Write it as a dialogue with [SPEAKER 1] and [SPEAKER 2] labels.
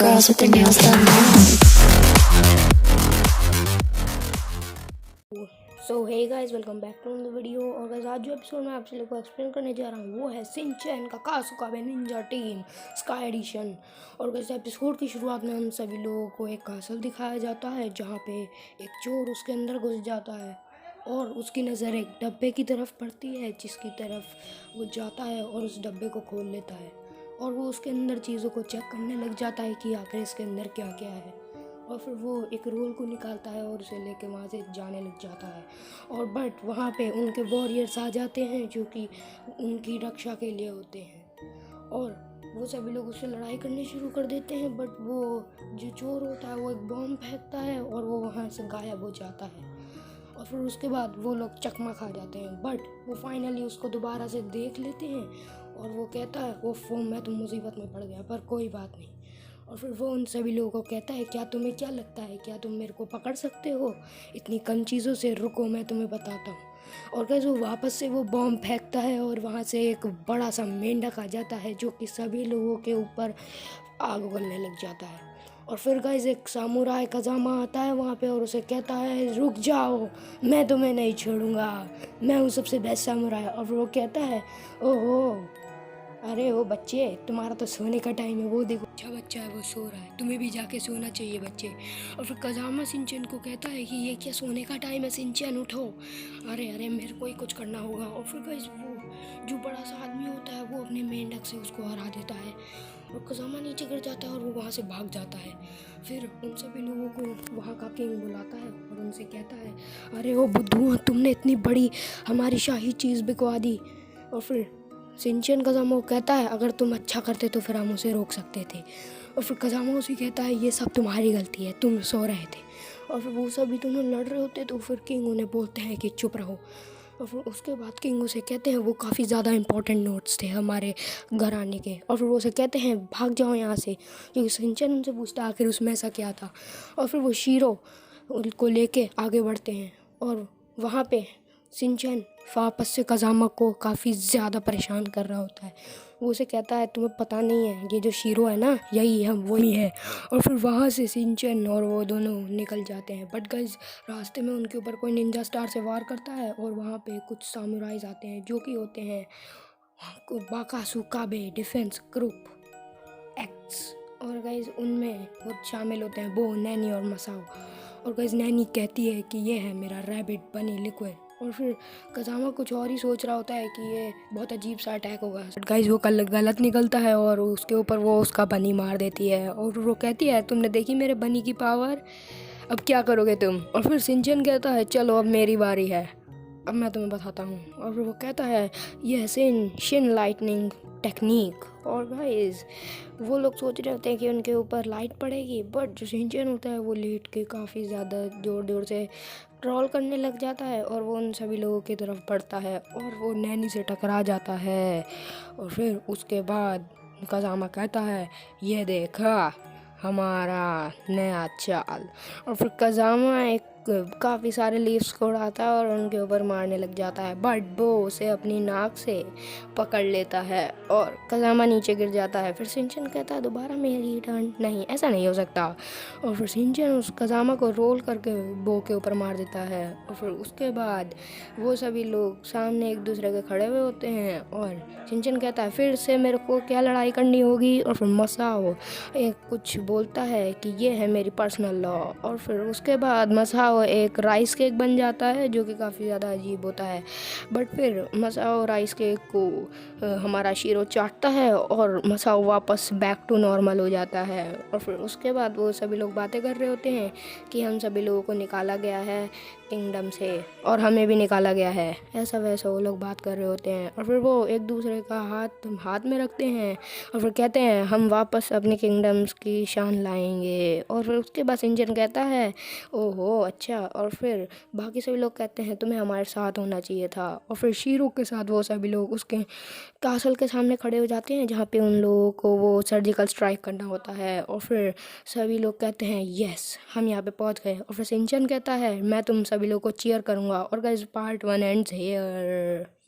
[SPEAKER 1] girls with their nails done now.
[SPEAKER 2] So hey guys, welcome back to the video. और guys आज जो episode मैं आपसे लोगों को एक्सप्लेन करने जा रहा हूँ वो है शिनचैन काकासुकाबे निंजा टीम स्काई एडिशन। और गाइस एपिसोड की शुरुआत में हम सभी लोगों को एक कासल दिखाया जाता है जहाँ पे एक चोर उसके अंदर घुस जाता है और उसकी नज़र एक डब्बे की तरफ पड़ती है जिसकी तरफ वो जाता है और उस डब्बे को खोल लेता है और वो उसके अंदर चीज़ों को चेक करने लग जाता है कि आखिर इसके अंदर क्या क्या है। और फिर वो एक रोल को निकालता है और उसे लेके वहाँ से जाने लग जाता है। और बट वहाँ पे उनके वॉरियर्स आ जाते हैं जो कि उनकी रक्षा के लिए होते हैं और वो सभी लोग उससे लड़ाई करनी शुरू कर देते हैं। बट वो जो चोर होता है वो एक बॉम्ब फेंकता है और वो वहाँ से गायब हो जाता है। और फिर उसके बाद वो लोग चकमा खा जाते हैं। बट वो फाइनली उसको दोबारा से देख लेते हैं और वो कहता है वो फोन में तो मुसीबत में पड़ गया पर कोई बात नहीं। और फिर वो उन सभी लोगों को कहता है क्या तुम्हें क्या लगता है, क्या तुम मेरे को पकड़ सकते हो इतनी कम चीज़ों से? रुको मैं तुम्हें बताता हूँ। और कैसे वो वापस से वो बॉम्ब फेंकता है और वहाँ से एक बड़ा सा मेंढक आ जाता है जो कि सभी लोगों के ऊपर आग उगलने लग जाता है। और फिर गाइस एक सामुराई कजामा आता है वहाँ पे और उसे कहता है रुक जाओ, मैं तुम्हें नहीं छोड़ूंगा, मैं हूँ सबसे बेस्ट सामुराई। और फिर वो कहता है ओहो, अरे ओ बच्चे, तुम्हारा तो सोने का टाइम है, वो देखो अच्छा बच्चा है वो सो रहा है, तुम्हें भी जाके सोना चाहिए बच्चे। और फिर कजामा शिनचैन को कहता है कि ये क्या सोने का टाइम है, शिनचैन उठो, अरे अरे मेरे को ही कुछ करना होगा। और फिर गाइस वो जो बड़ा सा आदमी होता है वो अपने मेंढक से उसको हरा देता है और कजामा नीचे गिर जाता है और वो वहाँ से भाग जाता है। फिर उन सभी लोगों को वहाँ का किंग बुलाता है और उनसे कहता है अरे ओ बुद्धू, तुमने इतनी बड़ी हमारी शाही चीज़ बिकवा दी। और फिर शिनचैन कजामा को कहता है अगर तुम अच्छा करते तो फिर हम उसे रोक सकते थे। और फिर कजामा उसे कहता है ये सब तुम्हारी गलती है, तुम सो रहे थे। और फिर वो सभी दोनों लड़ रहे होते तो फिर किंग उन्हें बोलते हैं कि चुप रहो। और फिर उसके बाद किंग उसे कहते हैं वो काफ़ी ज़्यादा इंपॉर्टेंट नोट्स थे हमारे घर आने के। और फिर वो उसे कहते हैं भाग जाओ यहाँ से, क्योंकि शिनचैन उनसे पूछता आखिर उसमें ऐसा क्या था। और फिर वो शीरो को लेके आगे बढ़ते हैं और वहाँ पे शिनचैन वापस से कजामा को काफ़ी ज़्यादा परेशान कर रहा होता है। वो उसे कहता है तुम्हें पता नहीं है ये जो शीरो है ना यही हम वही है। और फिर वहाँ से शिनचैन और वो दोनों निकल जाते हैं। बट गाइस रास्ते में उनके ऊपर कोई निंजा स्टार से वार करता है और वहाँ पे कुछ सामुराइज आते हैं जो कि होते हैं बाकासुकाबे डिफेंस ग्रुप एक्ट्स। और गाइज उनमें वो शामिल होते हैं वो नैनी और मसाओ। और गाइज नैनी कहती है कि ये है मेरा रैबिट बनी लिक्विड। और फिर कजामा कुछ और ही सोच रहा होता है कि ये बहुत अजीब सा अटैक होगा। बट गाइज वो गलत निकलता है और उसके ऊपर वो उसका बनी मार देती है। और वो कहती है तुमने देखी मेरे बनी की पावर, अब क्या करोगे तुम? और फिर शिनचैन कहता है चलो अब मेरी बारी है, अब मैं तुम्हें बताता हूँ। और फिर वो कहता है ये शिन लाइटनिंग टेक्निक। और गाइस वो लोग सोच रहे होते हैं कि उनके ऊपर लाइट पड़ेगी, बट जो शिनचैन होता है वो लेट के काफ़ी ज़्यादा जोर जोर से ट्रॉल करने लग जाता है और वो उन सभी लोगों की तरफ बढ़ता है और वो नैनी से टकरा जाता है। और फिर उसके बाद कजामा कहता है ये देखा हमारा नया चाल। और फिर कजामा एक काफ़ी सारे लीव्स को उड़ाता है और उनके ऊपर मारने लग जाता है। बट वो उसे अपनी नाक से पकड़ लेता है और कजामा नीचे गिर जाता है। फिर शिनचैन कहता है दोबारा मेरी टर्न, नहीं ऐसा नहीं हो सकता। और फिर शिनचैन उस कजामा को रोल करके बो के ऊपर मार देता है। और फिर उसके बाद वो सभी लोग सामने एक दूसरे के खड़े हुए होते हैं और शिनचैन कहता है फिर से मेरे को क्या लड़ाई करनी होगी। और फिर मसाओ एक कुछ बोलता है कि ये है मेरी पर्सनल लॉ। और फिर उसके बाद मसाओ एक राइस केक बन जाता है जो कि काफ़ी ज़्यादा अजीब होता है। बट फिर मसाओ राइस केक को हमारा शीरो चाटता है और मसाओ वापस बैक टू नॉर्मल हो जाता है। और फिर उसके बाद वो सभी लोग बातें कर रहे होते हैं कि हम सभी लोगों को निकाला गया है किंगडम से और हमें भी निकाला गया है, ऐसा वैसा वो लोग बात कर रहे होते हैं। और फिर वो एक दूसरे का हाथ में रखते हैं और फिर कहते हैं हम वापस अपने किंगडम्स की शान लाएंगे। और फिर उसके बाद शिनचैन कहता है ओहो अच्छा। और फिर बाकी सभी लोग कहते हैं तुम्हें हमारे साथ होना चाहिए था। और फिर शीरो के साथ वो सभी लोग उसके कासल के सामने खड़े हो जाते हैं जहाँ पे उन लोगों को वो सर्जिकल स्ट्राइक करना होता है। और फिर सभी लोग कहते हैं यस हम यहाँ पे पहुँच गए। और फिर शिनचैन कहता है मैं तुम सभी लोगों को चीयर करूँगा। और गाइस पार्ट 1 एंड्स हियर।